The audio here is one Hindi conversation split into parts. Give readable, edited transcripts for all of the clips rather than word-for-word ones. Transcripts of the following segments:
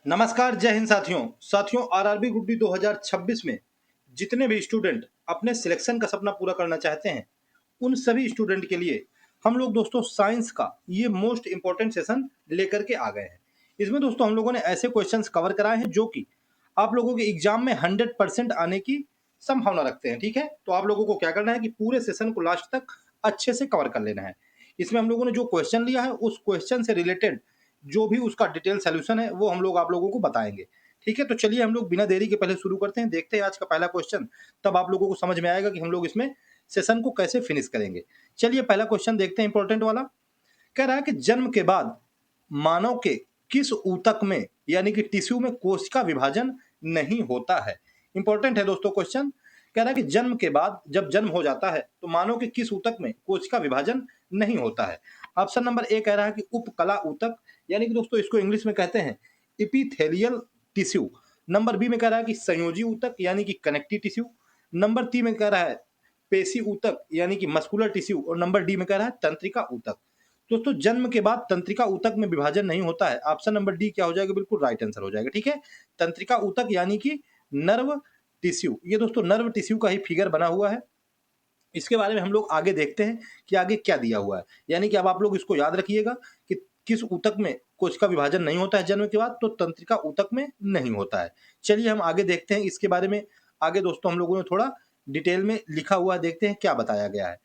नमस्कार, जय हिंद साथियों आरआरबी ग्रुप डी 2026 में जितने भी स्टूडेंट अपने सिलेक्शन का सपना पूरा करना चाहते हैं, उन सभी स्टूडेंट के लिए हम लोग दोस्तों साइंस का ये मोस्ट इंपॉर्टेंट सेशन लेकर के आ गए हैं। इसमें दोस्तों हम लोगों ने ऐसे क्वेश्चंस कवर कराए हैं जो कि आप लोगों के एग्जाम में 100% आने की संभावना रखते हैं। ठीक है, तो आप लोगों को क्या करना है कि पूरे सेशन को लास्ट तक अच्छे से कवर कर लेना है। इसमें हम लोगों ने जो क्वेश्चन लिया है उस क्वेश्चन से रिलेटेड जो भी उसका डिटेल सोल्यूशन है वो हम लोग आप लोगों को बताएंगे। ठीक है, तो चलिए हम लोग बिना देरी के पहले शुरू करते हैं, देखते हैं आज का पहला क्वेश्चन, तब आप लोगों को समझ में आएगा कि हम लोग इसमें सेशन को कैसे फिनिश करेंगे। चलिए पहला क्वेश्चन देखते हैं, इंपॉर्टेंट वाला। कह रहा है कि जन्म के बाद मानव के किस ऊतक में यानी कि टिश्यू में कोशिका विभाजन नहीं होता है। इंपॉर्टेंट है दोस्तों क्वेश्चन। कह रहा है कि जन्म के बाद जब जन्म हो जाता है तो मानव के किस ऊतक में कोशिका विभाजन नहीं होता है। ऑप्शन नंबर ए कह रहा है कि उपकला ऊतक, यानी कि दोस्तों इसको इंग्लिश में कहते हैं इपिथेलियल टिश्यू। नंबर बी में कह रहा है कि संयोजी ऊतक यानी कि कनेक्टिव टिश्यू। नंबर सी में कह रहा है पेशी ऊतक यानी कि मस्कुलर टिश्यू। और नंबर डी में कह रहा है तंत्रिका ऊतक। दोस्तों जन्म के बाद तंत्रिका ऊतक में विभाजन नहीं होता है। ऑप्शन नंबर डी क्या हो जाएगा, बिल्कुल राइट आंसर हो जाएगा। ठीक है, तंत्रिका ऊतक यानी कि नर्व टिश्यू। ये दोस्तों नर्व टिश्यू का ही फिगर बना हुआ है। इसके बारे में हम लोग आगे देखते हैं कि आगे क्या दिया हुआ है। यानी कि अब आप लोग इसको याद रखिएगा कि किस ऊतक में कोशिका विभाजन नहीं होता है जन्म के बाद, तो तंत्रिका ऊतक में नहीं होता है। चलिए हम आगे देखते हैं इसके बारे में। आगे दोस्तों हम लोगों ने थोड़ा डिटेल में लिखा हुआ है, देखते हैं क्या बताया गया है।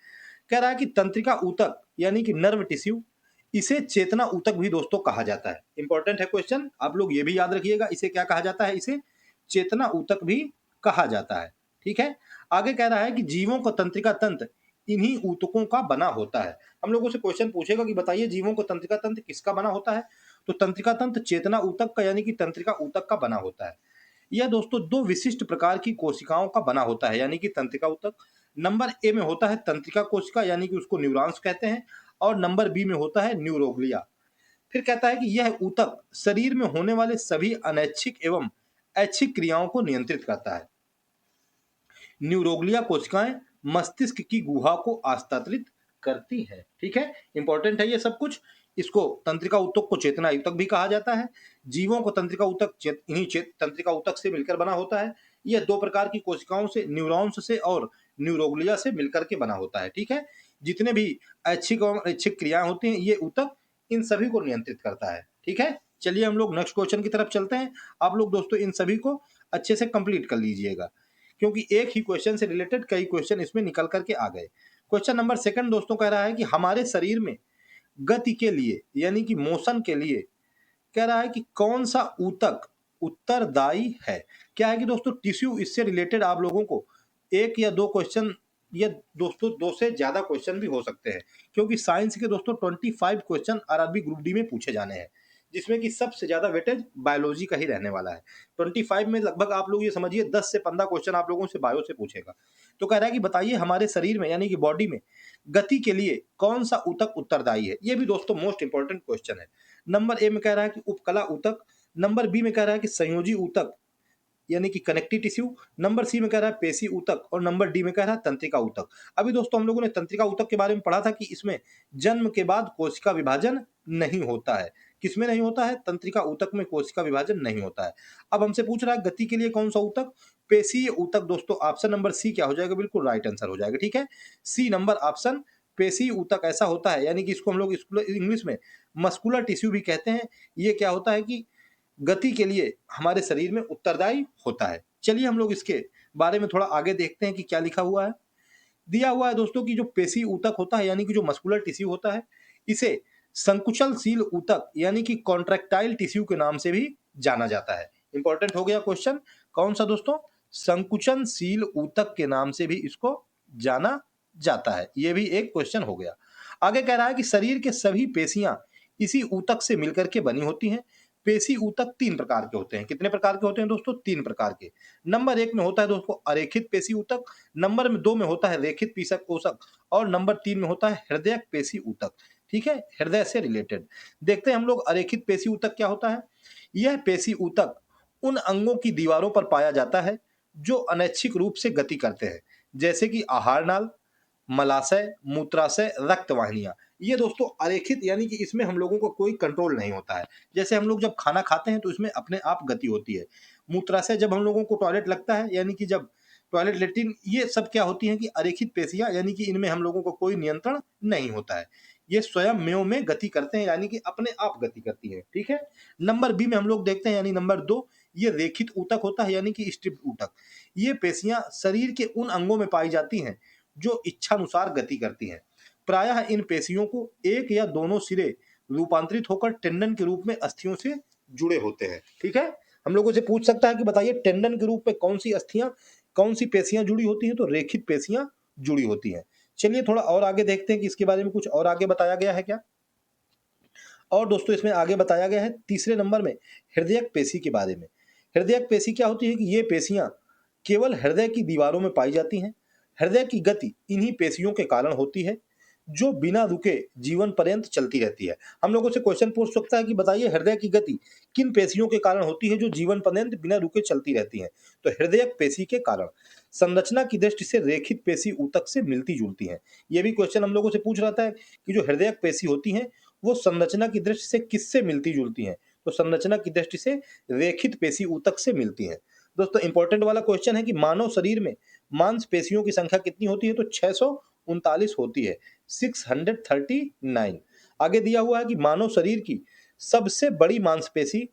कह रहा है कि तंत्रिका ऊतक यानी कि नर्व टिश्यू, इसे चेतना ऊतक भी दोस्तों कहा जाता है। इंपॉर्टेंट है क्वेश्चन, आप लोग ये भी याद रखिएगा, इसे क्या कहा जाता है, इसे चेतना ऊतक भी कहा जाता है। ठीक है, आगे कह रहा है कि जीवों का तंत्रिका तंत्र इन्हीं ऊतकों का बना होता है। हम लोगों से क्वेश्चन पूछेगा कि बताइए जीवों को तंत्रिका तंत्र किसका बना होता है, तो तंत्रिका तंत्र चेतना ऊतक का यानी कि तंत्रिका ऊतक का बना होता है। यह दोस्तों दो विशिष्ट प्रकार की कोशिकाओं का बना होता है यानी कि तंत्रिका ऊतक। नंबर ए में होता है तंत्रिका कोशिका यानी कि उसको न्यूरॉन्स कहते हैं, और नंबर बी में होता है न्यूरोग्लिया। फिर कहता है कि यह ऊतक शरीर में होने वाले सभी अनैच्छिक एवं ऐच्छिक क्रियाओं को नियंत्रित करता है। न्यूरोग्लिया कोशिकाएं मस्तिष्क की गुहा को आस्तात्रित करती है। ठीक है, इंपॉर्टेंट है ये सब कुछ। इसको तंत्रिका ऊतक को चेतना ऊतक भी कहा जाता है। जीवों को तंत्रिका ऊतक इन्हीं तंत्रिका ऊतक से मिलकर बना होता है। यह दो प्रकार की कोशिकाओं से, न्यूरॉन्स से और न्यूरोग्लिया से मिलकर के बना होता है। ठीक है, जितने भी ऐच्छिक और ऐच्छिक क्रियाएं होती हैं ये ऊतक इन सभी को नियंत्रित करता है। ठीक है, चलिए हम लोग नेक्स्ट क्वेश्चन की तरफ चलते हैं। आप लोग दोस्तों इन सभी को अच्छे से कंप्लीट कर लीजिएगा, क्योंकि एक ही क्वेश्चन से रिलेटेड कई क्वेश्चन इसमें निकल करके आ गए। क्वेश्चन नंबर सेकंड दोस्तों कह रहा है कि हमारे शरीर में गति के लिए यानी कि मोशन के लिए कह रहा है कि कौन सा ऊतक उत्तरदायी है। क्या है कि दोस्तों टिश्यू, इससे रिलेटेड आप लोगों को एक या दो क्वेश्चन या दोस्तों दो से ज्यादा क्वेश्चन भी हो सकते हैं, क्योंकि साइंस के दोस्तों 25 क्वेश्चन आरआरबी ग्रुप डी में पूछे जाने हैं, जिसमें कि सबसे ज्यादा वेटेज बायोलॉजी का ही रहने वाला है। 25 में लगभग आप लोग ये समझिए 10 से 15 क्वेश्चन आप लोगों से बायो से पूछेगा। तो कह रहा है कि बताइए हमारे शरीर में यानी कि बॉडी में गति के लिए कौन सा ऊतक उत्तरदायी है। ये भी दोस्तों मोस्ट इंपॉर्टेंट क्वेश्चन है। नंबर ए में कह रहा है कि उपकला ऊतक। नंबर बी में कह रहा है कि संयोजी ऊतक यानी कि कनेक्टिव टिश्यू। नंबर सी में कह रहा है पेशी ऊतक। और नंबर डी में कह रहा है तंत्रिका ऊतक। अभी दोस्तों हम लोगों ने तंत्रिका ऊतक के बारे में पढ़ा था कि इसमें जन्म के बाद कोशिका विभाजन नहीं होता है। किसमें नहीं होता है, तंत्रिका ऊतक में कोशिका विभाजन नहीं होता है। अब हमसे पूछ रहा है गति के लिए कौन सा ऊतक, पेशीय ऊतक। दोस्तों ऑप्शन नंबर सी क्या हो जाएगा, बिल्कुल राइट आंसर हो जाएगा। ठीक है, सी नंबर ऑप्शन पेशी ऊतक ऐसा होता है, यानी कि इसको हम लोग इंग्लिश में मस्कुलर टिश्यू भी कहते हैं। ये क्या होता है कि गति के लिए हमारे शरीर में उत्तरदायी होता है। चलिए हम लोग इसके बारे में थोड़ा आगे देखते हैं कि क्या लिखा हुआ है। दिया हुआ है दोस्तों कि जो पेशी ऊतक होता है यानी कि जो मस्कुलर टिश्यू होता है, इसे संकुचनशील ऊतक यानी कि कॉन्ट्रैक्टाइल टिश्यू के नाम से भी जाना जाता है। इंपॉर्टेंट हो गया क्वेश्चन, कौन सा दोस्तों, संकुचनशील ऊतक के नाम से भी इसको जाना जाता है। ये भी एक क्वेश्चन हो गया। आगे कह रहा है कि शरीर के सभी पेशियां इसी ऊतक से मिलकर के बनी होती हैं। पेशी ऊतक तीन प्रकार के होते हैं। कितने प्रकार के होते हैं दोस्तों, तीन प्रकार के। नंबर एक में होता है दोस्तों अरेखित पेशी ऊतक। नंबर दो में होता है रेखित पीसक कोशक। और नंबर तीन में होता है हृदय पेशी ऊतक। ठीक है, हृदय से रिलेटेड देखते हैं हम लोग। अरेखित पेशी ऊतक क्या होता है, यह पेशी ऊतक उन अंगों की दीवारों पर पाया जाता है जो अनैच्छिक रूप से गति करते हैं, जैसे कि आहार नाल, मलाशय, मूत्राशय, रक्त वाहिनियां। ये दोस्तों अरेखित यानी कि इसमें हम लोगों को कोई कंट्रोल नहीं होता है। जैसे हम लोग जब खाना खाते हैं तो इसमें अपने आप गति होती है। मूत्राशय जब हम लोगों को टॉयलेट लगता है यानी कि जब टॉयलेट लेट्रिन ये सब क्या होती हैं कि अरेखित पेशियाँ यानी कि इनमें हम लोगों को कोई नियंत्रण नहीं होता है। ये स्वयं में गति करते हैं यानी कि अपने आप गति करती है। ठीक है? नंबर बी में हम लोग देखते हैं यानी नंबर 2 ये रेखित ऊतक होता है यानी कि स्ट्रिप्ड ऊतक। ये पेशियाँ शरीर के उन अंगों में पाई जाती हैं जो इच्छानुसार गति करती हैं। प्रायः इन पेशियों को एक या दोनों सिरे रूपांतरित होकर टेंडन के रूप में अस्थियों से जुड़े होते हैं। ठीक है? हम लोगों से पूछ सकता है कि बताइए टेंडन के रूप में कौन सी अस्थियां कौन सी पेशियां जुड़ी होती हैं? तो रेखित पेशियां जुड़ी होती हैं। चलिए थोड़ा और आगे देखते हैं कि इसके बारे में कुछ और आगे बताया गया है क्या। और दोस्तों इसमें आगे बताया गया है तीसरे नंबर में हृदयक पेशी के बारे में। हृदयक पेशी क्या होती है कि ये पेशियां केवल हृदय की दीवारों में पाई जाती हैं। हृदय की गति इन्हीं पेशियों के कारण होती है जो बिना रुके जीवन पर्यंत चलती रहती है। हम लोगों से क्वेश्चन पूछ सकता है कि बताइए हृदय की गति किन पेशियों के कारण होती है जो जीवन पर्यंत बिना रुके चलती रहती हैं? तो हृदयक पेशी के कारण। संरचना की दृष्टि से रेखित पेशी ऊतक से मिलती जुलती हैं। ये भी क्वेश्चन हम लोगों से पूछ रहा था कि जो हृदयक पेशी होती हैं वो संरचना की दृष्टि से किससे मिलती जुलती हैं? तो संरचना की दृष्टि से रेखित पेशी ऊतक से मिलती हैं। दोस्तों इंपॉर्टेंट वाला क्वेश्चन है कि मानव शरीर में मांसपेशियों की संख्या कितनी होती है? तो 639 होती है, 639। आगे दिया हुआ है कि मानव शरीर की सबसे बड़ी मांसपेशी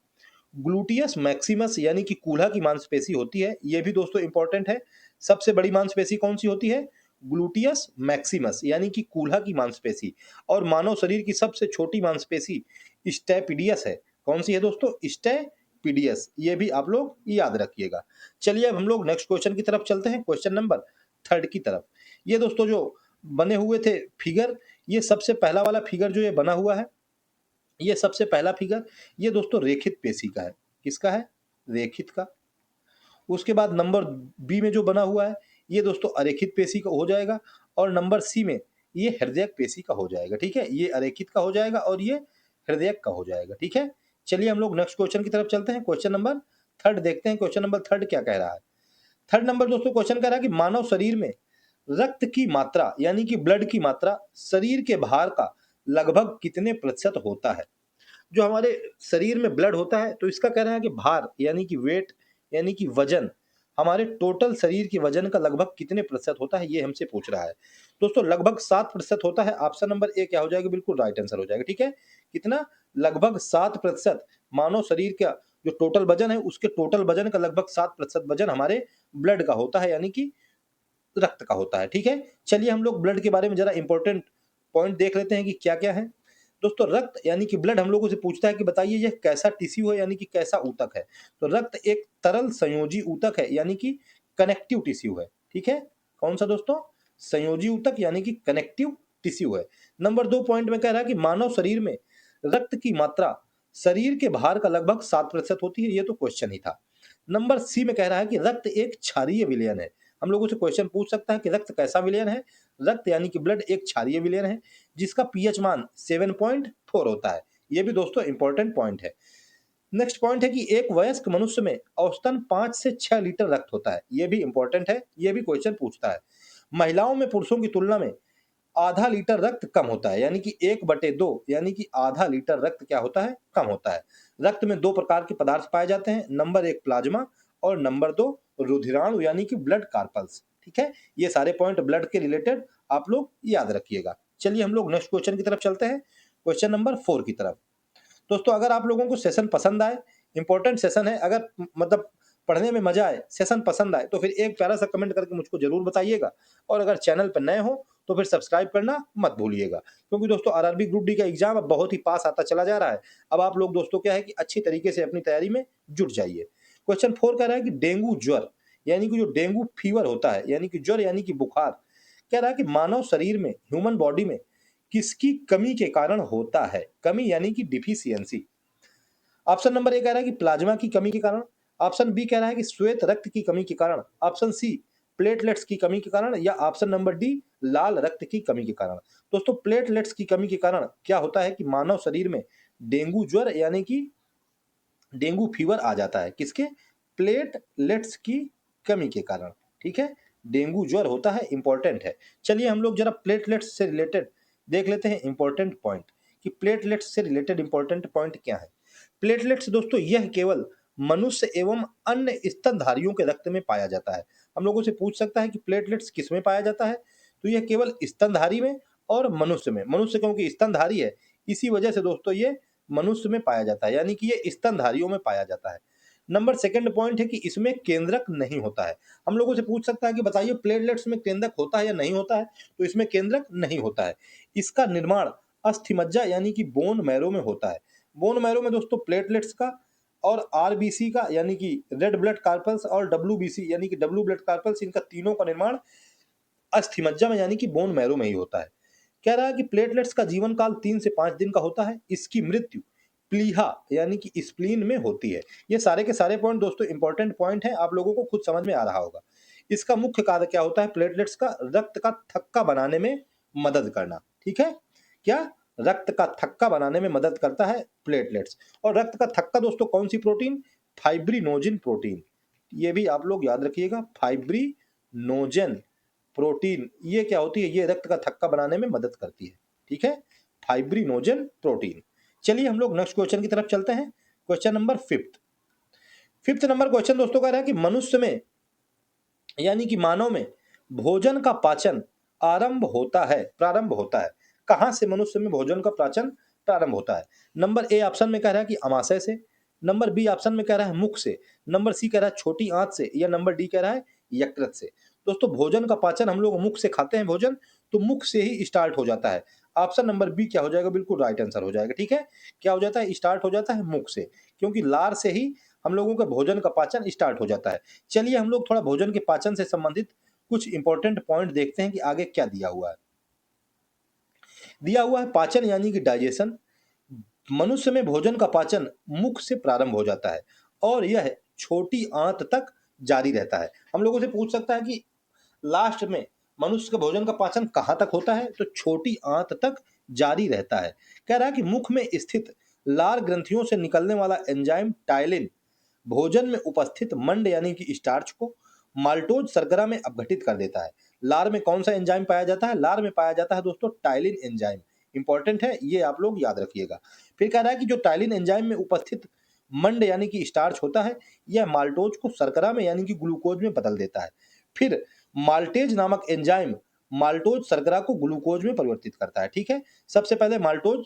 ग्लूटियस मैक्सिमस यानी कि कूल्हा की मांसपेशी होती है। ये भी दोस्तों इंपॉर्टेंट है। सबसे बड़ी मांसपेशी कौन सी होती है? ग्लूटियस मैक्सिमस यानी कि कूल्हा की मांसपेशी। और मानव शरीर की सबसे छोटी मांसपेशी स्टेपिडियस है। कौन सी है दोस्तों? स्टेपिडियस। ये भी आप लोग याद रखिएगा। चलिए अब हम लोग नेक्स्ट क्वेश्चन की तरफ चलते हैं, क्वेश्चन नंबर 3 की तरफ। ये दोस्तों जो बने हुए थे फिगर, ये सबसे पहला वाला फिगर जो ये बना हुआ है, ये सबसे पहला फिगर ये दोस्तों रेखित पेशी का है। किसका है? रेखित का। उसके बाद नंबर बी में जो बना हुआ है ये दोस्तों अरेखित पेशी का हो जाएगा। और नंबर सी में ये हृदयक पेशी का हो जाएगा। ठीक है? ये अरेखित का हो जाएगा और ये हृदयक का हो जाएगा। ठीक है? चलिए हम लोग नेक्स्ट क्वेश्चन की तरफ चलते हैं, क्वेश्चन नंबर 3 देखते हैं। क्वेश्चन नंबर 3 क्या कह रहा है? 3 नंबर दोस्तों क्वेश्चन कह रहा है कि मानव शरीर में रक्त की मात्रा यानी कि ब्लड की मात्रा शरीर के भार का लगभग कितने प्रतिशत होता है? जो हमारे शरीर में ब्लड होता है तो इसका कह रहा है कि भार यानी कि वेट यानी कि वजन हमारे टोटल शरीर के वजन का लगभग कितने प्रतिशत होता है, ये हमसे पूछ रहा है। दोस्तों लगभग 7% होता है। ऑप्शन नंबर ए क्या हो जाएगा? बिल्कुल राइट आंसर हो जाएगा। ठीक है? कितना? लगभग 7%। मानव शरीर का जो टोटल वजन है उसके टोटल वजन का लगभग 7% वजन हमारे ब्लड का होता है यानी कि रक्त का होता है। ठीक है? चलिए हम लोग ब्लड के बारे में जरा इंपॉर्टेंट पॉइंट देख लेते हैं कि क्या क्या है। दोस्तों रक्त यानी कि ब्लड हम लोगों से पूछता है कि बताइए यह कैसा टिश्यू है यानी कि कैसा ऊतक है। तो रक्त एक तरल संयोजी ऊतक है यानी कि कनेक्टिव टिश्यू है। ठीक है? कौन सा दोस्तों? संयोजी ऊतक यानी कि कनेक्टिव टिश्यू है। नंबर 2 पॉइंट में कह रहा है कि मानव शरीर में रक्त की मात्रा शरीर के भार का लगभग 7% होती है। ये तो क्वेश्चन ही था। नंबर सी में कह रहा है कि रक्त एक क्षारीय विलयन है। हम लोगों से क्वेश्चन पूछ सकता है कि रक्त कैसा विलयन है? रक्त यानी कि ब्लड एक क्षारीय विलयन है जिसका पीएच मान 7.4 होता है। ये भी दोस्तों इंपॉर्टेंट पॉइंट है। नेक्स्ट पॉइंट है कि एक वयस्क मनुष्य में औसतन 5 से 6 लीटर रक्त होता है। ये भी इंपॉर्टेंट है, ये भी क्वेश्चन पूछता है। महिलाओं में पुरुषों की तुलना में आधा लीटर रक्त कम होता है यानी कि 1/2 यानी कि आधा लीटर रक्त क्या होता है? कम होता है। रक्त में 2 प्रकार के पदार्थ पाए जाते हैं, नंबर 1 प्लाज्मा और नंबर 2 रुधिराणु यानी कि ब्लड कार्पल्स। ठीक है? ये सारे पॉइंट ब्लड के रिलेटेड आप लोग याद रखिएगा। चलिए हम लोग नेक्स्ट क्वेश्चन की तरफ चलते हैं, क्वेश्चन नंबर 4 की तरफ। दोस्तों अगर आप लोगों को सेशन पसंद आए, इंपॉर्टेंट सेशन है, अगर मतलब पढ़ने में मजा आए, सेशन पसंद आए तो फिर एक प्यारा सा कमेंट करके मुझको जरूर बताइएगा। और अगर चैनल पर नए हो तो फिर सब्सक्राइब करना मत भूलिएगा, क्योंकि दोस्तों आरआरबी ग्रुप डी का एग्जाम अब बहुत ही पास आता चला जा रहा है। अब आप लोग दोस्तों क्या है कि अच्छी तरीके से अपनी तैयारी में जुट जाइए। क्वेश्चन 4 कह रहा है कि डेंगू ज्वर यानी कि जो डेंगू फीवर होता है यानी कि ज्वर यानी कि बुखार, कह रहा है कि मानव शरीर में ह्यूमन बॉडी में किसकी कमी के कारण होता है? कमी यानी कि डिफिशियंसी। ऑप्शन नंबर ए कह रहा है कि प्लाज्मा की कमी के कारण। ऑप्शन बी कह रहा है कि श्वेत रक्त की कमी के कारण। ऑप्शन सी प्लेटलेट्स की कमी के कारण, या ऑप्शन नंबर डी लाल रक्त की कमी के कारण। दोस्तों प्लेटलेट्स की कमी के कारण क्या होता है कि मानव शरीर में डेंगू ज्वर यानी कि डेंगू फीवर आ जाता है। किसके? प्लेटलेट्स की कमी के कारण। ठीक है? डेंगू ज्वर होता है, इंपॉर्टेंट है। चलिए हम लोग जरा प्लेटलेट्स से रिलेटेड देख लेते हैं इंपॉर्टेंट पॉइंट कि प्लेटलेट्स से रिलेटेड इंपॉर्टेंट पॉइंट क्या है। प्लेटलेट्स दोस्तों यह केवल मनुष्य एवं अन्य स्तनधारियों के रक्त में पाया जाता है। हम लोगों से पूछ सकता है कि प्लेटलेट्स किस में पाया जाता है, तो यह केवल स्तनधारी में और मनुष्य में। मनुष्य क्योंकि स्तनधारी है, इसी वजह से दोस्तों ये मनुष्य में पाया जाता है, यानी कि ये स्तनधारियों में पाया जाता है। नंबर सेकंड पॉइंट है कि इसमें केंद्रक नहीं होता है। हम लोगों से पूछ सकता है कि बताइए प्लेटलेट्स में केंद्रक होता है या नहीं होता है, तो इसमें केंद्रक नहीं होता है। इसका निर्माण अस्थिमज्जा यानी कि बोन मैरो में होता है। बोन मैरो में दोस्तों प्लेटलेट्स का और आरबीसी का यानी कि रेड ब्लड कार्पल्स और डब्ल्यूबीसी यानी कि डब्ल्यू ब्लड कार्पल्स, इनका तीनों का निर्माण अस्थिमज्जा में यानी कि बोन मैरो में ही होता है। कह रहा है कि प्लेटलेट्स का जीवन काल 3 से 5 दिन का होता है। इसकी मृत्यु प्लीहा यानी कि स्प्लीन में होती है। ये सारे के सारे पॉइंट दोस्तों इंपॉर्टेंट पॉइंट हैं, आप लोगों को खुद समझ में आ रहा होगा। इसका मुख्य कार्य क्या होता है प्लेटलेट्स का? रक्त का थक्का बनाने में मदद करना। ठीक है, क्या? रक्त का थक्का बनाने में मदद करता है प्लेटलेट्स। और रक्त का थक्का दोस्तों कौन सी प्रोटीन? Fibrinogen protein. ये भी आप लोग याद रखिएगा, फाइब्रिनोजन प्रोटीन ये क्या होती है? ये रक्त का थक्का बनाने में मदद करती है। ठीक है, फाइब्रिनोजन प्रोटीन। चलिए हम लोग नेक्स्ट क्वेश्चन की तरफ चलते हैं। Question number fifth number question दोस्तों कह रहा है कि मनुष्य में यानी कि मानव में भोजन का पाचन प्रारंभ होता है। कहां से मनुष्य में भोजन का पाचन प्रारंभ होता है? नंबर ए ऑप्शन में कह रहा है कि अमाशय से, नंबर बी ऑप्शन में कह रहा है मुख से, नंबर सी कह रहा है छोटी आंत से, या नंबर डी कह रहा है यकृत से। दोस्तों भोजन का पाचन हम लोग मुख से खाते हैं भोजन, तो मुख से ही स्टार्ट हो जाता है। ऑप्शन नंबर बी क्या हो जाएगा? बिल्कुल राइट आंसर हो जाएगा। ठीक है, क्या हो जाता है? स्टार्ट हो जाता है मुख से, क्योंकि लार से ही हम लोगों का भोजन का पाचन स्टार्ट हो जाता है। चलिए हम लोग थोड़ा भोजन के पाचन से संबंधित कुछ इंपॉर्टेंट पॉइंट देखते हैं कि आगे क्या दिया हुआ है। दिया हुआ है पाचन यानी कि डाइजेशन। मनुष्य में भोजन का पाचन मुख से प्रारंभ हो जाता है और यह छोटी आंत तक जारी रहता है। हम लोगों से पूछ सकता है कि लास्ट में मनुष्य के भोजन का पाचन कहाँ तक होता है? तो छोटी आंत तक जारी रहता है। कह रहा है कि मुख में स्थित लार ग्रंथियों से निकलने वाला एंजाइम टाइलिन भोजन में उपस्थित मंड यानी कि स्टार्च को माल्टोज शर्करा में अपघटित कर देता है। लार में कौन सा एंजाइम पाया जाता है? लार में पाया जाता है दोस्तों टाइलिन एंजाइम। इंपॉर्टेंट है, ये आप लोग याद रखिएगा। फिर कह रहा है कि जो टाइलिन एंजाइम में उपस्थित मंड यानी कि स्टार्च होता है, यह माल्टोज को शर्करा में यानी कि ग्लूकोज में बदल देता है। फिर माल्टेज नामक एंजाइम माल्टोज शर्करा को ग्लूकोज में परिवर्तित करता है। ठीक है, सबसे पहले माल्टोज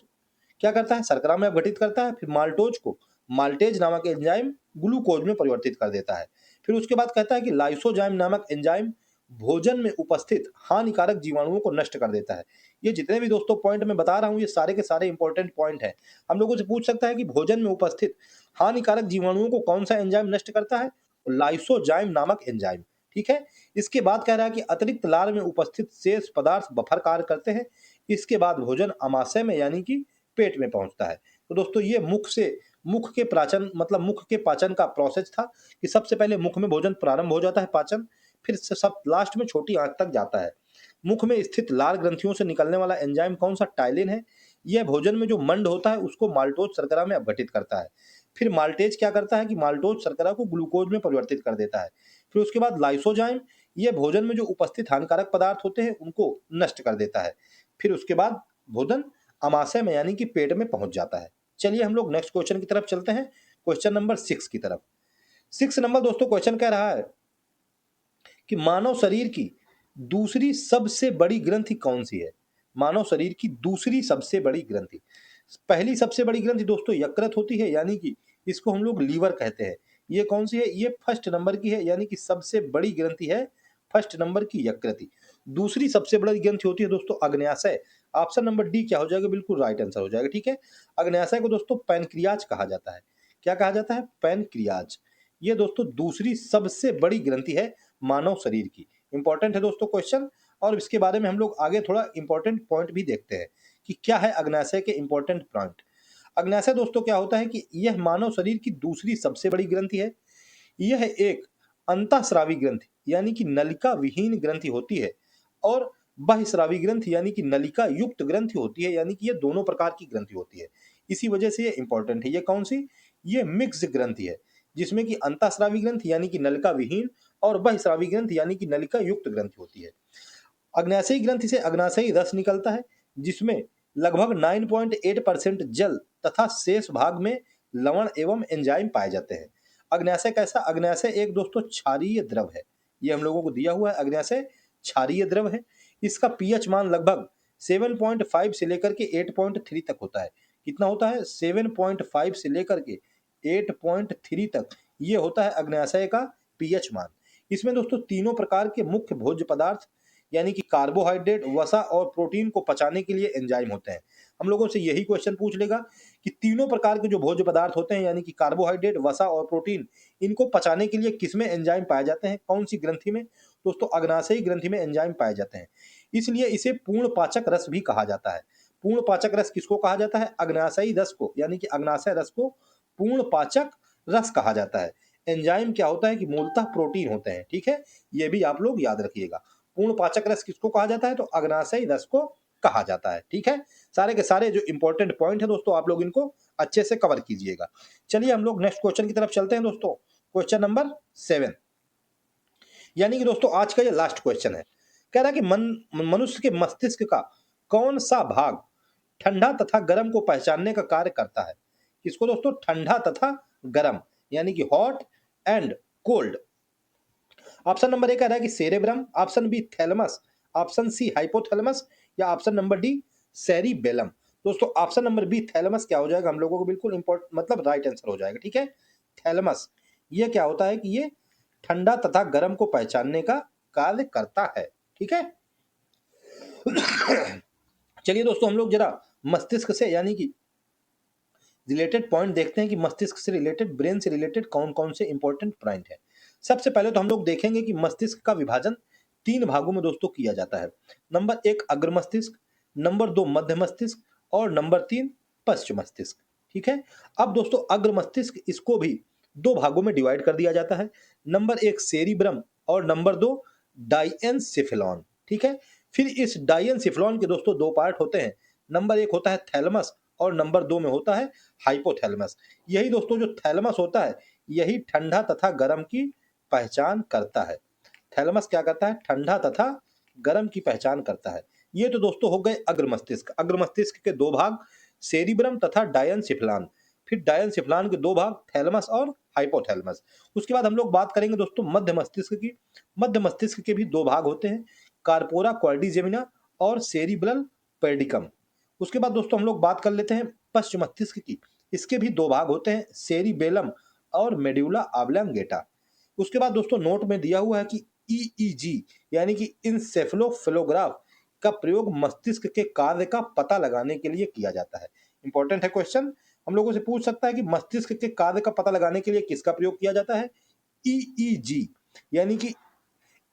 क्या करता है? शर्करा में अपघटित करता है, फिर माल्टोज को माल्टेज नामक एंजाइम ग्लूकोज में परिवर्तित कर देता है। फिर उसके बाद कहता है कि लाइसोजाइम नामक एंजाइम भोजन में उपस्थित हानिकारक जीवाणुओं को नष्ट कर देता है। ये जितने भी दोस्तों पॉइंट मैं बता रहा हूँ, ये सारे के सारे इंपॉर्टेंट पॉइंट हैं। हम लोगों से पूछ सकता है कि भोजन में उपस्थित हानिकारक जीवाणुओं को कौन सा एंजाइम नष्ट करता है? लाइसोजाइम नामक एंजाइम। ठीक है, इसके बाद कह रहा है कि अतिरिक्त लार में उपस्थित शेष पदार्थ बफर कार्य करते हैं। इसके बाद भोजन अमाशय में यानी कि पेट में पहुंचता है। तो दोस्तों ये मुख के प्राचन मतलब मुख के पाचन का प्रोसेस था कि सबसे पहले मुख में भोजन प्रारंभ हो जाता है पाचन, फिर से सब लास्ट में छोटी आंत तक जाता है। मुख में स्थित लार ग्रंथियों से निकलने वाला एंजाइम कौन सा? टाइलिन है। यह भोजन में जो मंड होता है उसको माल्टोज शर्करा में अपघटित करता है। फिर माल्टेज क्या करता है कि माल्टोज शर्करा को ग्लूकोज में परिवर्तित कर देता है। फिर उसके बाद लाइसोजाइम ये भोजन में जो उपस्थित हानिकारक पदार्थ होते हैं उनको नष्ट कर देता है। फिर उसके बाद भोजन अमाशय में यानी कि पेट में पहुंच जाता है। चलिए हम लोग नेक्स्ट क्वेश्चन की तरफ चलते हैं, क्वेश्चन नंबर 6 की तरफ। 6 नंबर दोस्तों क्वेश्चन कह रहा है कि मानव शरीर की दूसरी सबसे बड़ी ग्रंथि कौन सी है? मानव शरीर की दूसरी सबसे बड़ी ग्रंथि। पहली सबसे बड़ी ग्रंथि दोस्तों यकृत होती है, यानी कि इसको हम लोग लीवर कहते हैं। ये कौन सी है? ये फर्स्ट नंबर की है, यानी कि सबसे बड़ी ग्रंथि है फर्स्ट नंबर की यकृति। दूसरी सबसे बड़ी ग्रंथि होती है दोस्तों अग्न्याशय। ऑप्शन नंबर डी क्या हो जाएगा? बिल्कुल राइट आंसर हो जाएगा। ठीक है, अग्न्याशय को दोस्तों पैनक्रियाज कहा जाता है। क्या कहा जाता है? पैनक्रियाज। ये दोस्तों दूसरी सबसे बड़ी ग्रंथि है मानव शरीर की। इंपॉर्टेंट है दोस्तों क्वेश्चन, और इसके बारे में हम लोग आगे थोड़ा इंपॉर्टेंट पॉइंट भी देखते हैं कि क्या है अग्न्याशय के इंपॉर्टेंट पॉइंट। अग्न्याशय दोस्तों क्या होता है कि यह मानव शरीर की दूसरी सबसे बड़ी ग्रंथि है। यह एक अंतःस्रावी ग्रंथि यानी कि नलिका विहीन ग्रंथि होती है, और बहिस्रावी ग्रंथि यानी कि नलिका युक्त ग्रंथि होती है, यानी कि ये दोनों प्रकार की ग्रंथि होती है। इसी वजह से ये इंपॉर्टेंट है। ये कौन सी? ये मिक्स ग्रंथि है, जिसमें कि अंतःस्रावी ग्रंथि यानी कि नलिका विहीन और बहिस्रावी ग्रंथि यानी कि नलिका युक्त ग्रंथि होती है। अग्न्याशयी ग्रंथि से अग्न्याशयी रस निकलता है, जिसमें लगभग 9.8% जल तथा शेष भाग में लवण एवं एंजाइम पाए जाते हैं। अग्न्याशय कैसा? अग्न्याशय एक दोस्तों क्षारीय द्रव है। ये हम लोगों को दिया हुआ है, अग्न्याशय क्षारीय द्रव है। इसका पीएच मान लगभग 7.5 से लेकर के 8.3 तक होता है। कितना होता है? 7.5 से लेकर के 8.3 तक ये होता है अग्न्याशय का पीएच मान। इसमें दोस्तों तीनों प्रकार के मुख्य भोज्य पदार्थ यानी कि कार्बोहाइड्रेट, वसा और प्रोटीन को पचाने के लिए एंजाइम होते हैं। हम लोगों से यही क्वेश्चन पूछ लेगा कि तीनों प्रकार के जो भोज्य पदार्थ होते हैं यानी कि कार्बोहाइड्रेट, वसा और प्रोटीन, इनको पचाने के लिए किसमें एंजाइम पाए जाते हैं? कौन सी ग्रंथि में? दोस्तों अग्नाशयी ग्रंथि में एंजाइम पाए जाते हैं। इसलिए इसे पूर्ण पाचक रस भी कहा जाता है। पूर्ण पाचक रस किसको कहा जाता है? अग्नाशयी रस को, यानी कि अग्नाशय रस को पूर्ण पाचक रस कहा जाता है। एंजाइम क्या होता है कि मूलतः प्रोटीन होते हैं। ठीक है, ये भी आप लोग याद रखिएगा। पूर्ण पाचक रस किसको कहा जाता है? तो अग्नाशयी रस को कहा जाता है। ठीक है, सारे के सारे जो इंपॉर्टेंट पॉइंट है दोस्तों आप लोग इनको अच्छे से कवर कीजिएगा। चलिए हम लोग नेक्स्ट क्वेश्चन की तरफ चलते हैं दोस्तों। क्वेश्चन नंबर 7, यानी कि दोस्तों आज का ये लास्ट क्वेश्चन है। कह रहा है कि मनुष्य के मस्तिष्क का कौन सा भाग ठंडा तथा गर्म को पहचानने का कार्य करता है? किसको दोस्तों? ठंडा तथा गर्म, यानी कि hot and cold. Option number A कह रहा है कि cerebrum, option B thalamus, option C hypothalamus या ऑप्शन नंबर डी सेरिबेलम। दोस्तों ऑप्शन नंबर बी थैलमस क्या हो जाएगा? हम लोगों को बिल्कुल इंपॉर्टेंट मतलब राइट आंसर हो जाएगा। ठीक है, थैलमस ये क्या होता है कि ये ठंडा तथा गर्म को पहचानने का कार्य करता है। ठीक है, चलिए दोस्तों हम लोग जरा मस्तिष्क से यानी कि रिलेटेड पॉइंट देखते हैं कि मस्तिष्क से रिलेटेड, ब्रेन से रिलेटेड कौन कौन से इंपॉर्टेंट पॉइंट है। सबसे पहले तो हम लोग देखेंगे कि मस्तिष्क का विभाजन 3 भागों में दोस्तों किया जाता है। नंबर 1 अग्र मस्तिष्क, नंबर 2 मध्य मस्तिष्क और नंबर 3 पश्च मस्तिष्क। ठीक है, अब दोस्तों अग्र मस्तिष्क इसको भी 2 भागों में डिवाइड कर दिया जाता है। नंबर 1 सेरिब्रम और नंबर 2 डाइएनसेफेलॉन। ठीक है, फिर इस डाइएनसेफेलॉन के दोस्तों 2 पार्ट होते हैं। नंबर 1 होता है थैलेमस और नंबर 2 में होता है हाइपोथैलेमस। यही दोस्तों जो थैलेमस होता है यही ठंडा तथा गर्म की पहचान करता है। थैलेमस क्या करता है? ठंडा तथा गर्म की पहचान करता है। ये तो दोस्तों हो गए अग्र मस्तिष्क। अग्र मस्तिष्क के 2 भाग सेरिब्रम तथा डायनसिफलान, फिर डायनसिफलान के 2 भाग थैलेमस और हाइपोथैलेमस। उसके बाद हम लोग बात करेंगे दोस्तों मध्य मस्तिष्क की। मध्य मस्तिष्क के भी 2 भाग होते हैं, कार्पोरा क्वाड्रिजेमिना और सेरिब्रल पेडिकम। उसके बाद दोस्तों हम लोग बात कर लेते हैं पश्च मस्तिष्क की। इसके भी 2 भाग होते हैं, सेरिबेलम और मेड्यूला ऑब्लांगेटा। उसके बाद दोस्तों नोट में दिया हुआ है कि ईईजी यानी कि इंसेफेलोग्राफ का प्रयोग मस्तिष्क के कार्य का पता लगाने के लिए किया जाता है। इंपॉर्टेंट है क्वेश्चन, हम लोगों से पूछ सकता है कि मस्तिष्क के कार्य का पता लगाने के लिए किसका प्रयोग किया जाता है? ईईजी यानी कि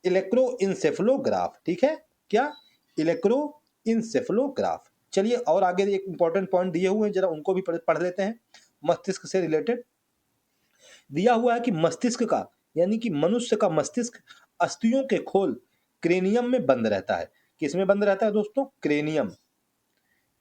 इलेक्ट्रोइंसेफेलोग्राफ। ठीक है, क्या? इलेक्ट्रोइंसेफेलोग्राफ। चलिए और आगे एक इंपॉर्टेंट पॉइंट दिए हुए हैं, जरा उनको भी पढ़ लेते हैं। मस्तिष्क से रिलेटेड दिया हुआ है कि मस्तिष्क का यानी कि मनुष्य का मस्तिष्क अस्थियों के खोल क्रेनियम में बंद रहता है। किस में बंद रहता है दोस्तों? क्रेनियम।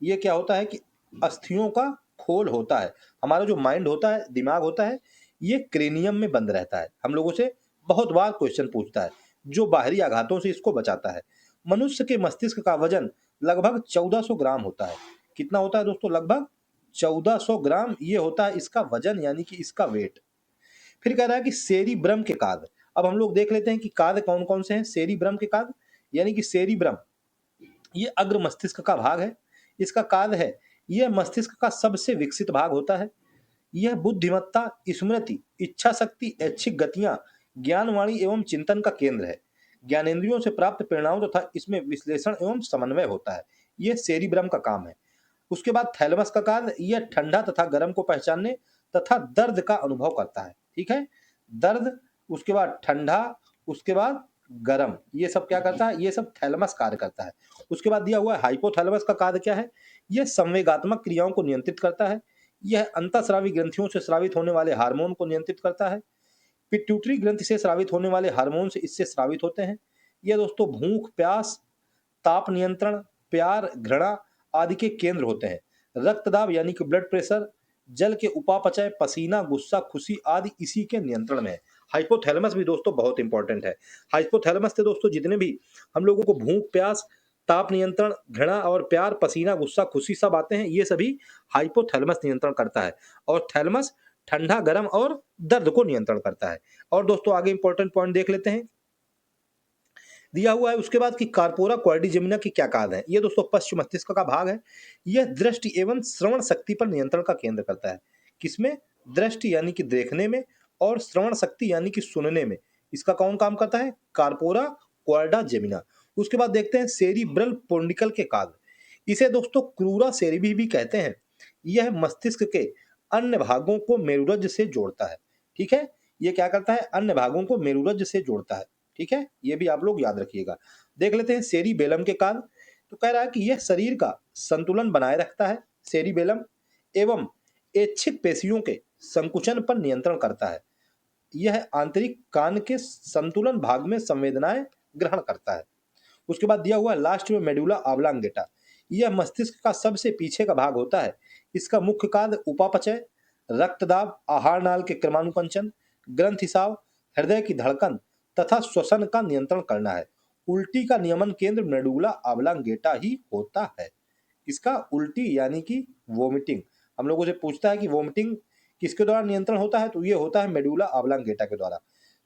ये क्या होता है कि अस्थियों का खोल होता है। हमारा जो माइंड होता है, दिमाग होता है, ये क्रेनियम में बंद रहता है। हम लोगों से बहुत बार क्वेश्चन पूछता है, जो बाहरी आघातों से इसको बचाता है। मनुष्य के मस्तिष्क का वजन लगभग 1400 ग्राम होता है। कितना होता है दोस्तों? लगभग 1400 ग्राम ये होता है इसका वजन, यानी कि इसका वेट। फिर कह रहा है कि सेरिब्रम के कार्य। अब हम लोग देख लेते हैं कि कार्य कौन कौन से हैं सेरिब्रम के कार्य। यानी कि सेरिब्रम ये अग्र मस्तिष्क का भाग है। इसका कार्य है, यह मस्तिष्क का सबसे विकसित भाग होता है। यह बुद्धिमत्ता, स्मृति, इच्छा शक्ति, ऐच्छिक गतियां, ज्ञानवाणी एवं चिंतन का केंद्र है। ज्ञानेंद्रियों से प्राप्त प्रेरणाओं तथा इसमें विश्लेषण एवं समन्वय होता है। यह सेरिब्रम का काम है। उसके बाद थैलेमस का कार्य, यह ठंडा तथा गर्म को पहचानने तथा दर्द का अनुभव करता है। ठीक है, दर्द, उसके बाद ठंडा, उसके बाद गर्म, ये सब क्या करता है? ये सब थैलेमस कार्य करता है। उसके बाद दिया हुआ है हाइपोथैलेमस का कार्य क्या है? यह संवेगात्मक क्रियाओं को नियंत्रित करता है। यह अंतःस्रावी ग्रंथियों से स्रावित होने वाले हार्मोन को नियंत्रित करता है। पिट्यूटरी ग्रंथि से स्रावित होने वाले हार्मोन से इससे स्रावित होते हैं। यह दोस्तों भूख, प्यास, ताप नियंत्रण, प्यार, घृणा आदि के केंद्र होते हैं। रक्तदाब यानी कि ब्लड प्रेशर, जल के उपापचय, पसीना, गुस्सा, खुशी आदि इसी के नियंत्रण में है। हाइपोथैलेमस भी दोस्तों बहुत इंपॉर्टेंट है। हाइपोथैलेमस से दोस्तों जितने भी हम लोगों को भूख, प्यास, ताप नियंत्रण, घृणा और प्यार, पसीना, गुस्सा, खुशी सब आते हैं, ये सभी हाइपोथैलेमस नियंत्रण करता है। और थैलेमस ठंडा, गर्म और दर्द को नियंत्रण करता है। और दोस्तों आगे इंपॉर्टेंट पॉइंट देख लेते हैं, दिया हुआ है उसके बाद कि कार्पोरा क्वाड्रिजेमिना की क्या कार्य है। ये दोस्तों पश्चिम मस्तिष्क का भाग है। यह दृष्टि एवं श्रवण शक्ति पर नियंत्रण का केंद्र करता है। किसमें? दृष्टि यानी कि देखने में, और श्रवण शक्ति यानी कि सुनने में। इसका कौन काम करता है? Corpora quadrigemina. उसके बाद देखते हैं सेरिब्रल पोन्डिकल के कार्य। इसे दोस्तों क्रूरा सेरिबी भी कहते हैं। यह मस्तिष्क के अन्य भागों को मेरुरज्ज से जोड़ता है। ठीक है, ये क्या करता है? अन्य भागों को मेरुरज्ज से जोड़ता है। ठीक है, ये भी आप लोग याद रखिएगा। देख लेते हैं सेरिबेलम के कार्य। तो कह रहा है कि यह शरीर का संतुलन बनाए रखता है। सेरिबेलम एवं ऐच्छिक पेशियों के संकुचन पर नियंत्रण करता है। यह आंतरिक कान के संतुलन भाग में संवेदनाएं ग्रहण करता है। उसके बाद दिया हुआ लास्ट में मेडुला ऑब्लांगेटा। यह मस्तिष्क का सबसे पीछे का भाग होता है। इसका मुख्य कार्य उपापचय, रक्तदाब, आहार नाल के क्रमानुकंचन, ग्रंथिसाव, हृदय की धड़कन तथा श्वसन का नियंत्रण करना है। उल्टी का नियमन केंद्र मेडुला ऑब्लांगेटा ही होता है। इसका उल्टी यानी कि वोमिटिंग, हम लोगों से पूछता है कि वोमिटिंग किसके द्वारा नियंत्रण होता है, तो ये होता है मेडुला ऑब्लांगेटा के द्वारा।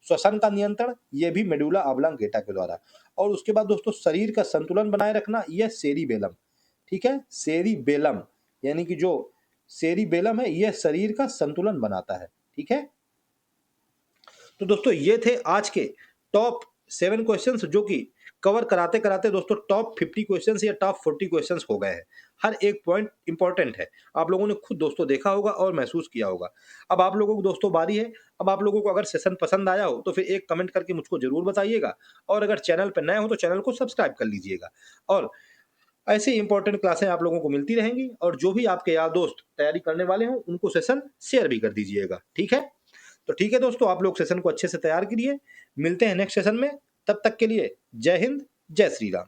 श्वसन का नियंत्रण ये भी मेडुला ऑब्लांगेटा के द्वारा। और उसके बाद दोस्तों शरीर का संतुलन बनाए रखना, यह सेरिबेलम। ठीक है, सेरिबेलम यानी कि जो सेरिबेलम है यह शरीर का संतुलन बनाता है। ठीक है, तो दोस्तों ये थे आज के टॉप 7 क्वेश्चंस, जो कि कवर कराते कराते दोस्तों टॉप 50 क्वेश्चंस या टॉप 40 क्वेश्चंस हो गए हैं। हर एक पॉइंट इंपॉर्टेंट है, आप लोगों ने खुद दोस्तों देखा होगा और महसूस किया होगा। अब आप लोगों को दोस्तों बारी है। अब आप लोगों को अगर सेशन पसंद आया हो तो फिर एक कमेंट करके मुझको जरूर बताइएगा, और अगर चैनल पर नए हो तो चैनल को सब्सक्राइब कर लीजिएगा। और ऐसे इंपॉर्टेंट क्लासें आप लोगों को मिलती रहेंगी, और जो भी आपके यार दोस्त तैयारी करने वाले हों उनको सेशन शेयर भी कर दीजिएगा। ठीक है, तो ठीक है दोस्तों, आप लोग सेशन को अच्छे से तैयार करिए। मिलते हैं नेक्स्ट सेशन में, तब तक के लिए जय हिंद, जय श्री राम।